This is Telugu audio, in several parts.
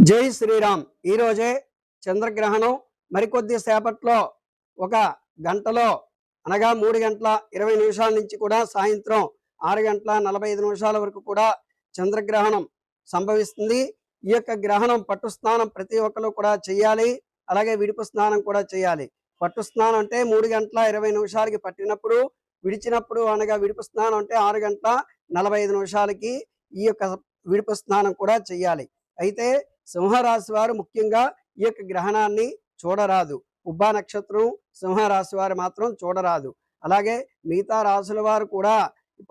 జై శ్రీరామ్. ఈరోజే చంద్రగ్రహణం. మరికొద్ది సేపట్లో ఒక గంటలో అనగా 3:20 నుంచి కూడా సాయంత్రం 6:45 వరకు కూడా చంద్రగ్రహణం సంభవిస్తుంది. ఈ యొక్క గ్రహణం పట్టు స్నానం ప్రతి ఒక్కరు కూడా చేయాలి. అలాగే విడుపు స్నానం కూడా చేయాలి. పట్టు స్నానం అంటే 3:20 పట్టినప్పుడు, విడిచినప్పుడు అనగా విడుపు స్నానం అంటే 6:45 ఈ యొక్క విడుపు స్నానం కూడా చేయాలి. అయితే సింహరాశి వారు ముఖ్యంగా ఈ యొక్క గ్రహణాన్ని చూడరాదు. ఉబ్బా నక్షత్రం సింహరాశి వారు మాత్రం చూడరాదు. అలాగే మిగతా రాశుల వారు కూడా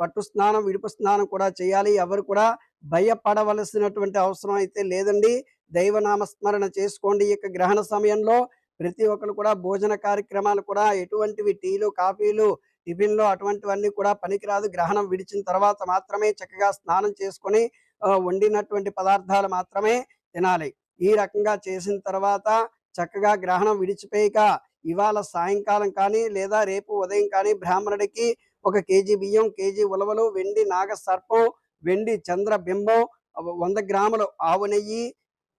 పట్టు స్నానం విడుపు స్నానం కూడా చేయాలి. ఎవరు కూడా భయపడవలసినటువంటి అవసరం అయితే లేదండి. దైవనామస్మరణ చేసుకోండి. ఈ యొక్క గ్రహణ సమయంలో ప్రతి ఒక్కరు కూడా భోజన కార్యక్రమాలు కూడా ఎటువంటివి టీలు కాఫీలు టిఫిన్లు అటువంటివన్నీ కూడా పనికిరాదు. గ్రహణం విడిచిన తర్వాత మాత్రమే చక్కగా స్నానం చేసుకొని వండినటువంటి పదార్థాలు మాత్రమే తినాలి. ఈ రకంగా చేసిన తర్వాత చక్కగా గ్రహణం విడిచిపోయాక ఇవాళ సాయంకాలం కానీ లేదా రేపు ఉదయం కానీ బ్రాహ్మణుడికి 1 కేజీ బియ్యం, కేజీ ఉలవలు, వెండి నాగ సర్పం, వెండి చంద్ర బింబం, 100 గ్రాములు ఆవు నెయ్యి,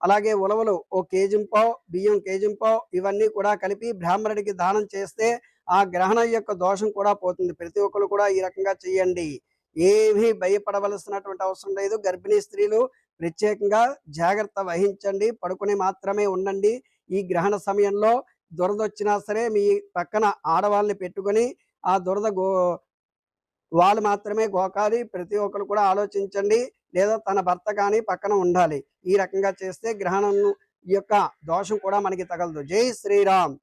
అలాగే ఉలవలు 1 కేజీంపావు, బియ్యం కేజీంపావు ఇవన్నీ కూడా కలిపి బ్రాహ్మణుడికి దానం చేస్తే ఆ గ్రహణం యొక్క దోషం కూడా పోతుంది. ప్రతి ఒక్కరు కూడా ఈ రకంగా చేయండి. ఏమీ భయపడవలసినటువంటి అవసరం లేదు. గర్భిణీ స్త్రీలు ప్రత్యేకంగా జాగ్రత్త వహించండి. పడుకుని మాత్రమే ఉండండి. ఈ గ్రహణ సమయంలో దురదొచ్చినా సరే మీ పక్కన ఆడవాళ్ళని పెట్టుకొని ఆ దురద వాళ్ళు మాత్రమే గోకాలి. ప్రతి ఒక్కరు కూడా ఆలోచించండి. లేదా తన భర్త కానీ పక్కన ఉండాలి. ఈ రకంగా చేస్తే గ్రహణం యొక్క దోషం కూడా మనకి తగలదు. జై శ్రీరామ్.